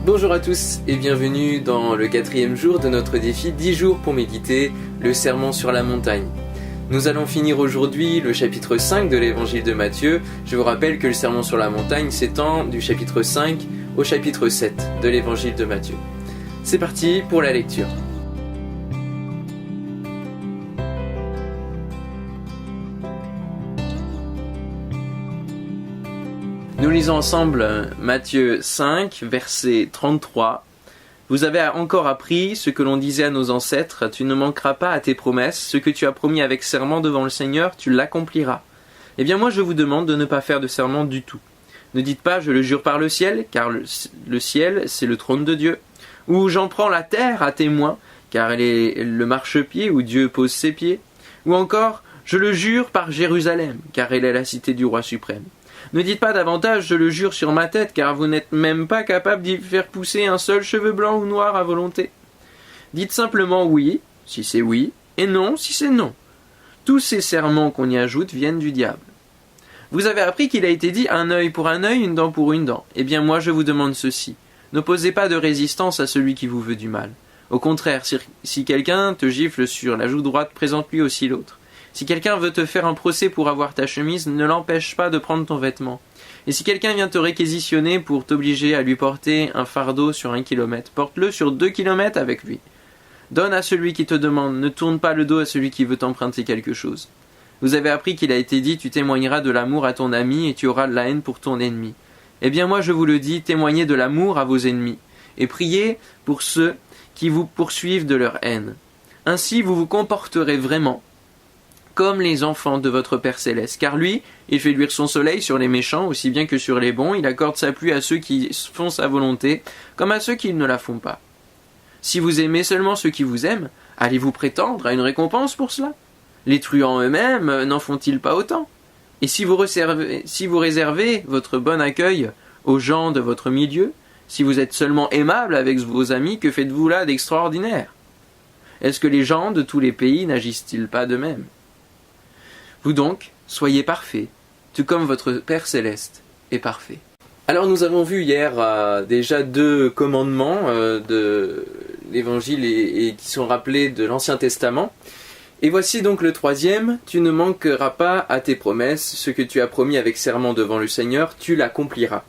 Bonjour à tous et bienvenue dans le 4e jour de notre défi 10 jours pour méditer le sermon sur la montagne. Nous allons finir aujourd'hui le chapitre 5 de l'évangile de Matthieu. Je vous rappelle que le sermon sur la montagne s'étend du chapitre 5 au chapitre 7 de l'évangile de Matthieu. C'est parti pour la lecture. Nous lisons ensemble Matthieu 5, verset 33. « Vous avez encore appris ce que l'on disait à nos ancêtres, tu ne manqueras pas à tes promesses, ce que tu as promis avec serment devant le Seigneur, tu l'accompliras. Eh bien moi je vous demande de ne pas faire de serment du tout. Ne dites pas je le jure par le ciel, car le ciel c'est le trône de Dieu. Ou j'en prends la terre à témoin, car elle est le marchepied où Dieu pose ses pieds. Ou encore je le jure par Jérusalem, car elle est la cité du roi suprême. Ne dites pas davantage, je le jure sur ma tête, car vous n'êtes même pas capable d'y faire pousser un seul cheveu blanc ou noir à volonté. Dites simplement oui, si c'est oui, et non, si c'est non. Tous ces serments qu'on y ajoute viennent du diable. Vous avez appris qu'il a été dit un œil pour un œil, une dent pour une dent. Eh bien moi je vous demande ceci. N'opposez pas de résistance à celui qui vous veut du mal. Au contraire, si quelqu'un te gifle sur la joue droite, présente-lui aussi l'autre. Si quelqu'un veut te faire un procès pour avoir ta chemise, ne l'empêche pas de prendre ton vêtement. Et si quelqu'un vient te réquisitionner pour t'obliger à lui porter un fardeau sur 1 kilomètre, porte-le sur 2 kilomètres avec lui. Donne à celui qui te demande, ne tourne pas le dos à celui qui veut t'emprunter quelque chose. Vous avez appris qu'il a été dit, tu témoigneras de l'amour à ton ami et tu auras de la haine pour ton ennemi. Eh bien moi je vous le dis, témoignez de l'amour à vos ennemis, et priez pour ceux qui vous poursuivent de leur haine. Ainsi vous vous comporterez vraiment comme les enfants de votre Père Céleste, car lui, il fait luire son soleil sur les méchants aussi bien que sur les bons, il accorde sa pluie à ceux qui font sa volonté, comme à ceux qui ne la font pas. Si vous aimez seulement ceux qui vous aiment, allez-vous prétendre à une récompense pour cela? Les truands eux-mêmes n'en font-ils pas autant? Et si vous réservez votre bon accueil aux gens de votre milieu, si vous êtes seulement aimable avec vos amis, que faites-vous là d'extraordinaire? Est-ce que les gens de tous les pays n'agissent-ils pas de même? Vous donc, soyez parfaits, tout comme votre Père Céleste est parfait. Alors nous avons vu hier déjà 2 commandements de l'Évangile et qui sont rappelés de l'Ancien Testament. Et voici donc le 3e, tu ne manqueras pas à tes promesses, ce que tu as promis avec serment devant le Seigneur, tu l'accompliras.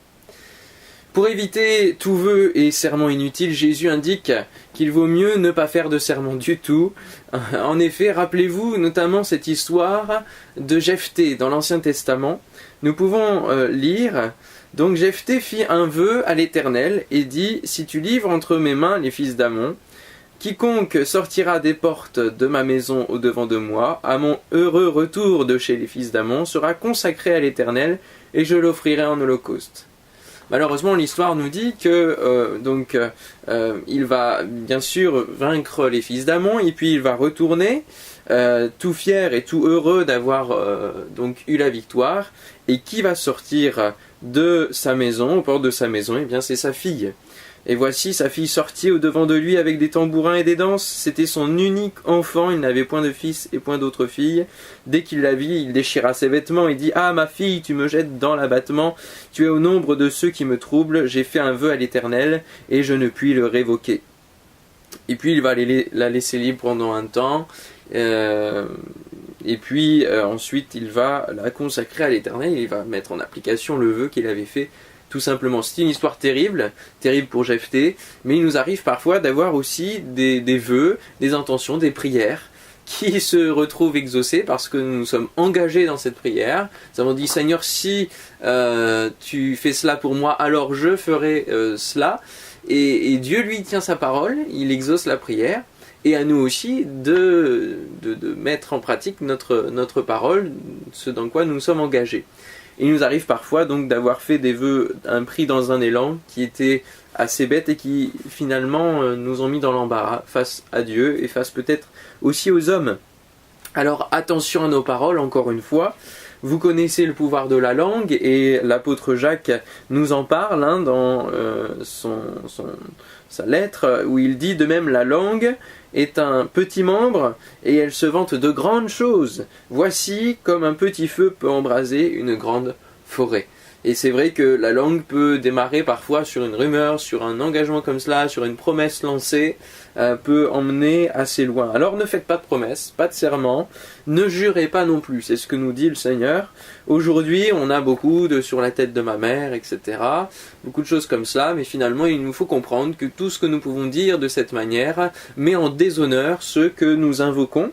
Pour éviter tout vœu et serment inutile, Jésus indique qu'il vaut mieux ne pas faire de serment du tout. En effet, rappelez-vous notamment cette histoire de Jephthé dans l'Ancien Testament. Nous pouvons lire, donc Jephthé fit un vœu à l'Éternel et dit « Si tu livres entre mes mains les fils d'Amon, quiconque sortira des portes de ma maison au-devant de moi, à mon heureux retour de chez les fils d'Amon, sera consacré à l'Éternel et je l'offrirai en holocauste. » Malheureusement, l'histoire nous dit que il va bien sûr vaincre les fils d'Amon et puis il va retourner tout fier et tout heureux d'avoir donc eu la victoire. Et qui va sortir de sa maison, aux portes de sa maison? Eh bien, c'est sa fille. Et voici sa fille sortie au-devant de lui avec des tambourins et des danses. C'était son unique enfant, il n'avait point de fils et point d'autre fille. Dès qu'il la vit, il déchira ses vêtements et dit « Ah, ma fille, tu me jettes dans l'abattement, tu es au nombre de ceux qui me troublent, j'ai fait un vœu à l'Éternel et je ne puis le révoquer. » Et puis il va la laisser libre pendant un temps, et puis ensuite il va la consacrer à l'Éternel, il va mettre en application le vœu qu'il avait fait. Tout simplement, c'est une histoire terrible pour Jephthé, mais il nous arrive parfois d'avoir aussi des vœux, des intentions, des prières qui se retrouvent exaucées parce que nous sommes engagés dans cette prière. Nous avons dit Seigneur, si tu fais cela pour moi, alors je ferai cela. Et Dieu lui tient sa parole, il exauce la prière. Et à nous aussi de mettre en pratique notre parole, ce dans quoi nous sommes engagés. Il nous arrive parfois donc d'avoir fait des vœux pris dans un élan qui étaient assez bêtes et qui finalement nous ont mis dans l'embarras face à Dieu et face peut-être aussi aux hommes. Alors attention à nos paroles, encore une fois. Vous connaissez le pouvoir de la langue et l'apôtre Jacques nous en parle dans sa lettre où il dit de même la langue est un petit membre et elle se vante de grandes choses. Voici comme un petit feu peut embraser une grande forêt. Et c'est vrai que la langue peut démarrer parfois sur une rumeur, sur un engagement comme cela, sur une promesse lancée, peut emmener assez loin. Alors ne faites pas de promesses, pas de serments, ne jurez pas non plus, c'est ce que nous dit le Seigneur. Aujourd'hui, on a beaucoup de sur la tête de ma mère, etc. Beaucoup de choses comme cela, mais finalement, il nous faut comprendre que tout ce que nous pouvons dire de cette manière met en déshonneur ceux que nous invoquons.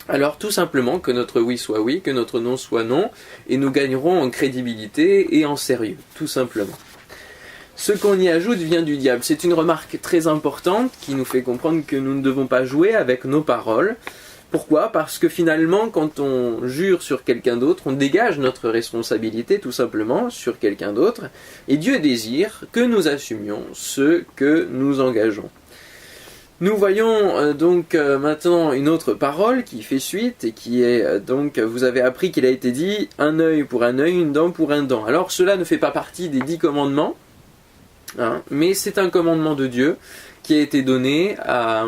Alors tout simplement que notre oui soit oui, que notre non soit non, et nous gagnerons en crédibilité et en sérieux, tout simplement. Ce qu'on y ajoute vient du diable. C'est une remarque très importante qui nous fait comprendre que nous ne devons pas jouer avec nos paroles. Pourquoi ? Parce que finalement, quand on jure sur quelqu'un d'autre, on dégage notre responsabilité tout simplement sur quelqu'un d'autre, et Dieu désire que nous assumions ce que nous engageons. Nous voyons maintenant une autre parole qui fait suite et qui est vous avez appris qu'il a été dit un œil pour un œil, une dent pour un dent. Alors cela ne fait pas partie des 10 commandements, mais c'est un commandement de Dieu qui a été donné à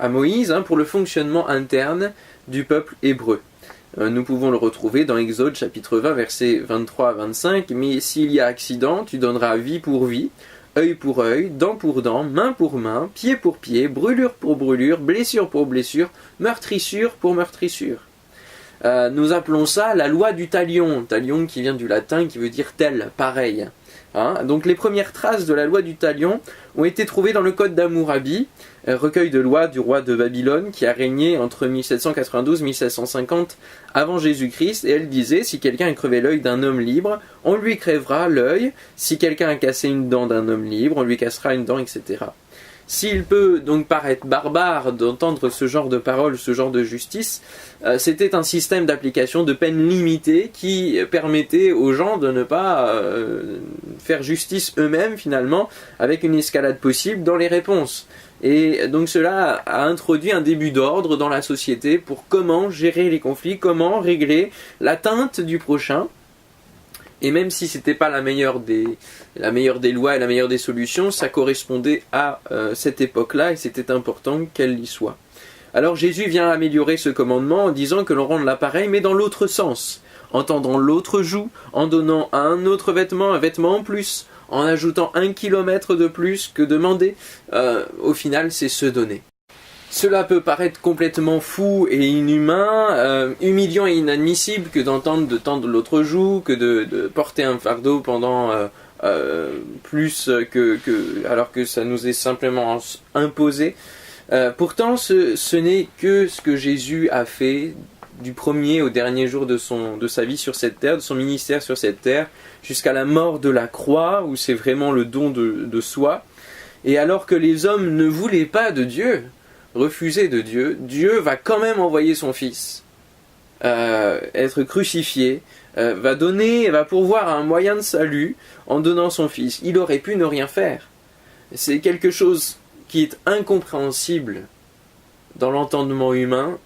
Moïse pour le fonctionnement interne du peuple hébreu. Nous pouvons le retrouver dans Exode chapitre 20 versets 23 à 25. Mais s'il y a accident, tu donneras vie pour vie, œil pour œil, dent pour dent, main pour main, pied pour pied, brûlure pour brûlure, blessure pour blessure, meurtrissure pour meurtrissure. Nous appelons ça la loi du talion. Talion qui vient du latin, qui veut dire tel, pareil. Donc les premières traces de la loi du talion ont été trouvées dans le Code d'Hammurabi, recueil de lois du roi de Babylone qui a régné entre 1792 et 1750 avant Jésus-Christ, et elle disait: si quelqu'un a crevé l'œil d'un homme libre, on lui crèvera l'œil, si quelqu'un a cassé une dent d'un homme libre, on lui cassera une dent, etc. S'il peut donc paraître barbare d'entendre ce genre de paroles, ce genre de justice, c'était un système d'application de peine limitée qui permettait aux gens de ne pas faire justice eux-mêmes finalement, avec une escalade possible dans les réponses. Et donc cela a introduit un début d'ordre dans la société pour comment gérer les conflits, comment régler l'atteinte du prochain. Et même si c'était pas la meilleure des lois et la meilleure des solutions, ça correspondait à cette époque-là et c'était important qu'elle y soit. Alors Jésus vient améliorer ce commandement en disant que l'on rende l'appareil mais dans l'autre sens, en tendant l'autre joue, en donnant à un autre vêtement un vêtement en plus, en ajoutant 1 kilomètre de plus que demandé. Au final, c'est se donner. Cela peut paraître complètement fou et inhumain, humiliant et inadmissible que d'entendre de tendre l'autre joue, que de porter un fardeau pendant plus alors que ça nous est simplement imposé. Pourtant, ce n'est que ce que Jésus a fait du premier au dernier jour de sa vie sur cette terre, de son ministère sur cette terre, jusqu'à la mort de la croix, où c'est vraiment le don de soi. Et alors que les hommes ne voulaient pas de Dieu, refusaient de Dieu, Dieu va quand même envoyer son Fils, être crucifié, va pourvoir un moyen de salut en donnant son Fils. Il aurait pu ne rien faire. C'est quelque chose qui est incompréhensible dans l'entendement humain,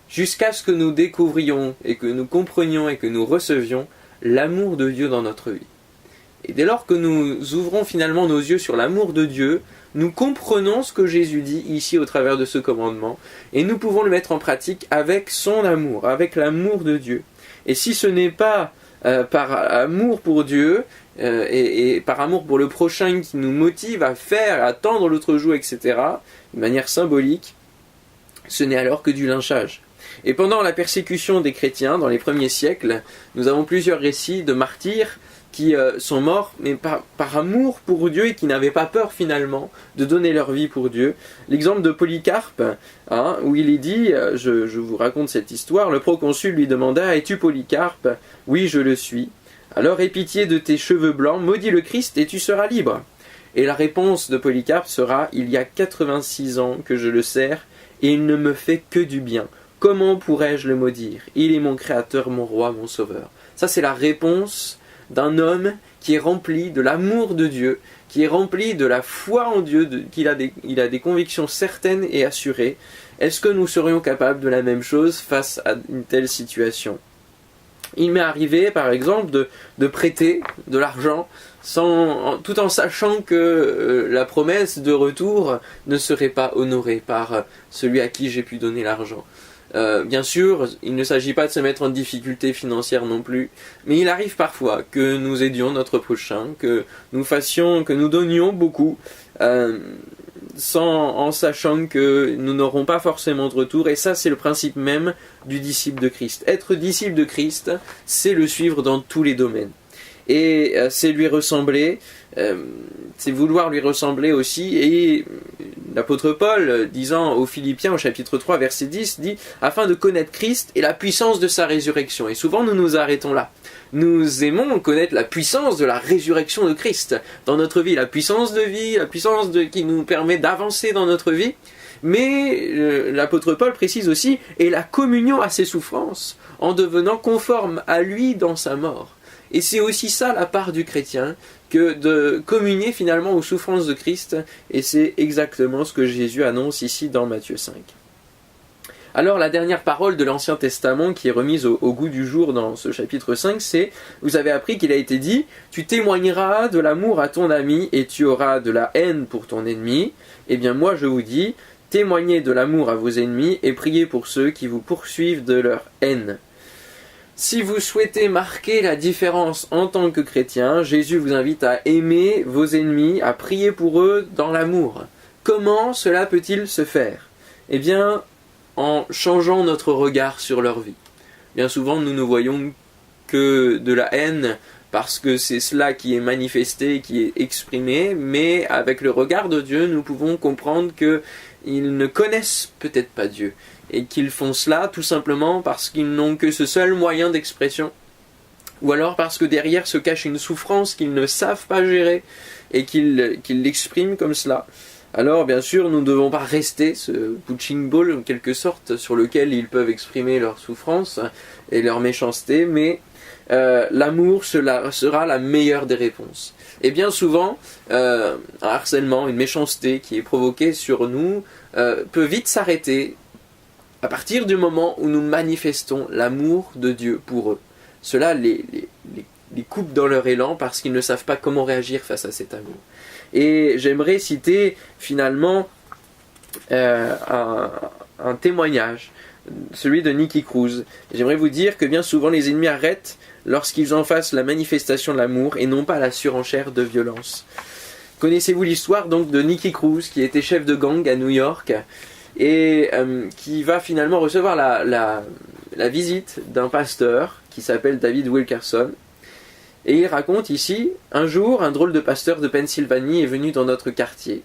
jusqu'à ce que nous découvrions et que nous comprenions et que nous recevions l'amour de Dieu dans notre vie. Et dès lors que nous ouvrons finalement nos yeux sur l'amour de Dieu, nous comprenons ce que Jésus dit ici au travers de ce commandement, et nous pouvons le mettre en pratique avec son amour, avec l'amour de Dieu. Et si ce n'est pas par amour pour Dieu et par amour pour le prochain qui nous motive à faire, à tendre l'autre joue, etc., de manière symbolique, ce n'est alors que du lynchage. Et pendant la persécution des chrétiens dans les premiers siècles, nous avons plusieurs récits de martyrs qui sont morts, mais par amour pour Dieu et qui n'avaient pas peur finalement de donner leur vie pour Dieu. L'exemple de Polycarpe, où il est dit, je vous raconte cette histoire, le proconsul lui demanda: es-tu Polycarpe ? Oui, je le suis. Alors aie pitié de tes cheveux blancs, maudis le Christ et tu seras libre. Et la réponse de Polycarpe sera: il y a 86 ans que je le sers et il ne me fait que du bien. Comment pourrais-je le maudire ? Il est mon créateur, mon roi, mon sauveur. Ça, c'est la réponse d'un homme qui est rempli de l'amour de Dieu, qui est rempli de la foi en Dieu, il a des convictions certaines et assurées. Est-ce que nous serions capables de la même chose face à une telle situation ? Il m'est arrivé, par exemple, de prêter de l'argent tout en sachant que la promesse de retour ne serait pas honorée par celui à qui j'ai pu donner l'argent. Bien sûr, il ne s'agit pas de se mettre en difficulté financière non plus, mais il arrive parfois que nous aidions notre prochain, que nous donnions beaucoup, en sachant que nous n'aurons pas forcément de retour. Et ça, c'est le principe même du disciple de Christ. Être disciple de Christ, c'est le suivre dans tous les domaines. Et c'est lui ressembler, c'est vouloir lui ressembler aussi. Et l'apôtre Paul, disant aux Philippiens au chapitre 3 verset 10, dit « Afin de connaître Christ et la puissance de sa résurrection ». Et souvent nous nous arrêtons là. Nous aimons connaître la puissance de la résurrection de Christ dans notre vie, la puissance de vie, qui nous permet d'avancer dans notre vie. Mais l'apôtre Paul précise aussi « et la communion à ses souffrances, en devenant conforme à lui dans sa mort ». Et c'est aussi ça la part du chrétien, que de communier finalement aux souffrances de Christ, et c'est exactement ce que Jésus annonce ici dans Matthieu 5. Alors la dernière parole de l'Ancien Testament qui est remise au goût du jour dans ce chapitre 5, c'est « Vous avez appris qu'il a été dit, tu témoigneras de l'amour à ton ami et tu auras de la haine pour ton ennemi. Eh bien moi je vous dis, témoignez de l'amour à vos ennemis et priez pour ceux qui vous poursuivent de leur haine. » Si vous souhaitez marquer la différence en tant que chrétien, Jésus vous invite à aimer vos ennemis, à prier pour eux dans l'amour. Comment cela peut-il se faire ? Eh bien, en changeant notre regard sur leur vie. Bien souvent, nous ne voyons que de la haine parce que c'est cela qui est manifesté, qui est exprimé, mais avec le regard de Dieu, nous pouvons comprendre qu'ils ne connaissent peut-être pas Dieu. Et qu'ils font cela tout simplement parce qu'ils n'ont que ce seul moyen d'expression, ou alors parce que derrière se cache une souffrance qu'ils ne savent pas gérer et qu'ils l'expriment comme cela. Alors bien sûr, nous ne devons pas rester ce punching ball en quelque sorte sur lequel ils peuvent exprimer leur souffrance et leur méchanceté, mais l'amour sera la meilleure des réponses. Et bien souvent, un harcèlement, une méchanceté qui est provoquée sur nous peut vite s'arrêter à partir du moment où nous manifestons l'amour de Dieu pour eux. Cela les coupe dans leur élan parce qu'ils ne savent pas comment réagir face à cet amour. Et j'aimerais citer finalement un témoignage, celui de Nicky Cruz. J'aimerais vous dire que bien souvent les ennemis arrêtent lorsqu'ils en fassent la manifestation de l'amour et non pas la surenchère de violence. Connaissez-vous l'histoire donc de Nicky Cruz qui était chef de gang à New York et qui va finalement recevoir la visite d'un pasteur qui s'appelle David Wilkerson. Et il raconte ici, un jour, un drôle de pasteur de Pennsylvanie est venu dans notre quartier.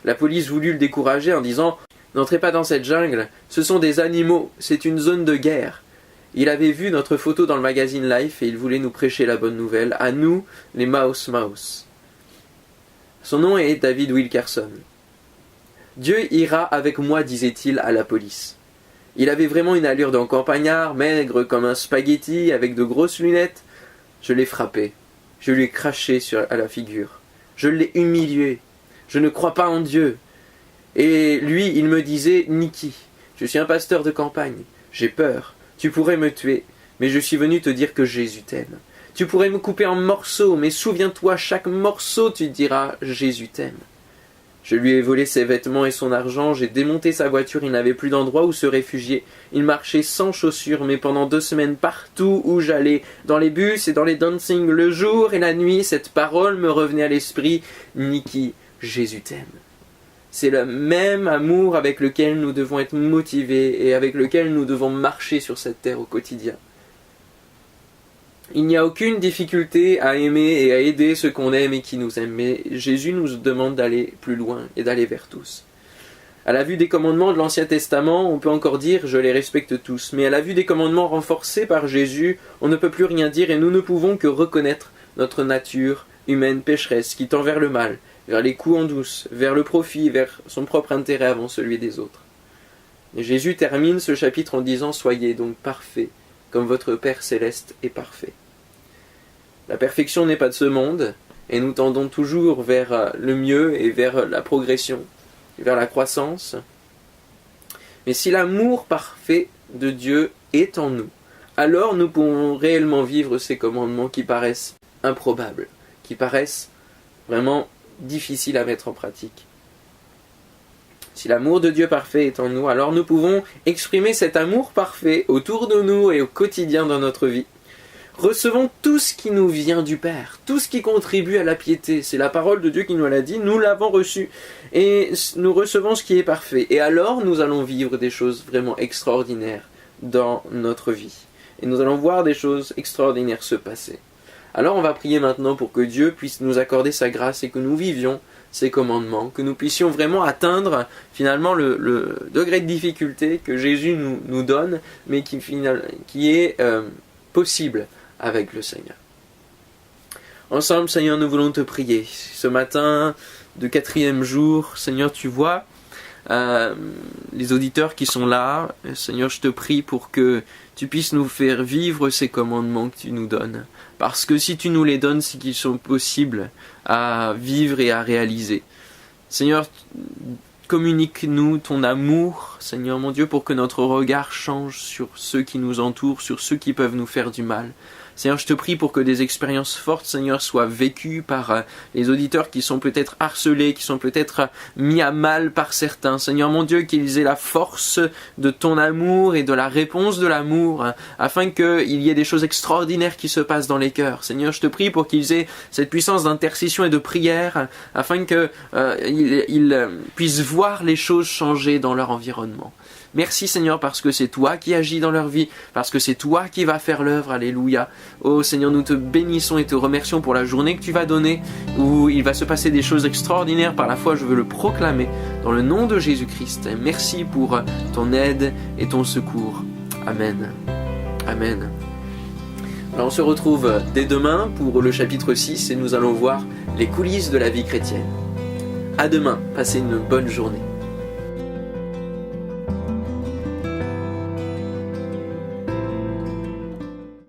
La police voulut le décourager en disant « N'entrez pas dans cette jungle, ce sont des animaux, c'est une zone de guerre. » Il avait vu notre photo dans le magazine Life et il voulait nous prêcher la bonne nouvelle, à nous, les Mouse Mouse. Son nom est David Wilkerson. Dieu ira avec moi, disait-il à la police. Il avait vraiment une allure d'un campagnard, maigre comme un spaghetti, avec de grosses lunettes. Je l'ai frappé. Je lui ai craché à la figure. Je l'ai humilié. Je ne crois pas en Dieu. Et lui, il me disait, Nicky, je suis un pasteur de campagne. J'ai peur. Tu pourrais me tuer. Mais je suis venu te dire que Jésus t'aime. Tu pourrais me couper en morceaux, mais souviens-toi, chaque morceau, tu diras, Jésus t'aime. Je lui ai volé ses vêtements et son argent, j'ai démonté sa voiture, il n'avait plus d'endroit où se réfugier. Il marchait sans chaussures, mais pendant 2 semaines, partout où j'allais, dans les bus et dans les dancing, le jour et la nuit, cette parole me revenait à l'esprit, Nicky, Jésus t'aime. C'est le même amour avec lequel nous devons être motivés et avec lequel nous devons marcher sur cette terre au quotidien. Il n'y a aucune difficulté à aimer et à aider ceux qu'on aime et qui nous aiment, mais Jésus nous demande d'aller plus loin et d'aller vers tous. À la vue des commandements de l'Ancien Testament, on peut encore dire « je les respecte tous », mais à la vue des commandements renforcés par Jésus, on ne peut plus rien dire et nous ne pouvons que reconnaître notre nature humaine pécheresse qui tend vers le mal, vers les coups en douce, vers le profit, vers son propre intérêt avant celui des autres. Et Jésus termine ce chapitre en disant « soyez donc parfaits, comme votre Père céleste est parfait. » La perfection n'est pas de ce monde, et nous tendons toujours vers le mieux et vers la progression, vers la croissance. Mais si l'amour parfait de Dieu est en nous, alors nous pouvons réellement vivre ces commandements qui paraissent improbables, qui paraissent vraiment difficiles à mettre en pratique. Si l'amour de Dieu parfait est en nous, alors nous pouvons exprimer cet amour parfait autour de nous et au quotidien dans notre vie. Recevons tout ce qui nous vient du Père, tout ce qui contribue à la piété. C'est la parole de Dieu qui nous l'a dit, nous l'avons reçu. Et nous recevons ce qui est parfait. Et alors nous allons vivre des choses vraiment extraordinaires dans notre vie. Et nous allons voir des choses extraordinaires se passer. Alors on va prier maintenant pour que Dieu puisse nous accorder sa grâce et que nous vivions ses commandements, que nous puissions vraiment atteindre finalement le degré de difficulté que Jésus nous donne, mais qui est possible avec le Seigneur. Ensemble, Seigneur, nous voulons te prier. Ce matin de 4e jour, Seigneur, tu vois les auditeurs qui sont là. Seigneur, je te prie pour que tu puisses nous faire vivre ces commandements que tu nous donnes. Parce que si tu nous les donnes, c'est qu'ils sont possibles à vivre et à réaliser. Seigneur, communique-nous ton amour, Seigneur mon Dieu, pour que notre regard change sur ceux qui nous entourent, sur ceux qui peuvent nous faire du mal. Seigneur, je te prie pour que des expériences fortes, Seigneur, soient vécues par les auditeurs qui sont peut-être harcelés, qui sont peut-être mis à mal par certains. Seigneur mon Dieu, qu'ils aient la force de ton amour et de la réponse de l'amour, afin qu'il y ait des choses extraordinaires qui se passent dans les cœurs. Seigneur, je te prie pour qu'ils aient cette puissance d'intercession et de prière, afin qu'ils puissent voir les choses changer dans leur environnement. Merci Seigneur parce que c'est toi qui agis dans leur vie, parce que c'est toi qui vas faire l'œuvre, alléluia. Oh Seigneur, nous te bénissons et te remercions pour la journée que tu vas donner, où il va se passer des choses extraordinaires par la foi, je veux le proclamer dans le nom de Jésus-Christ. Merci pour ton aide et ton secours. Amen. Amen. Alors on se retrouve dès demain pour le chapitre 6 et nous allons voir les coulisses de la vie chrétienne. À demain, passez une bonne journée.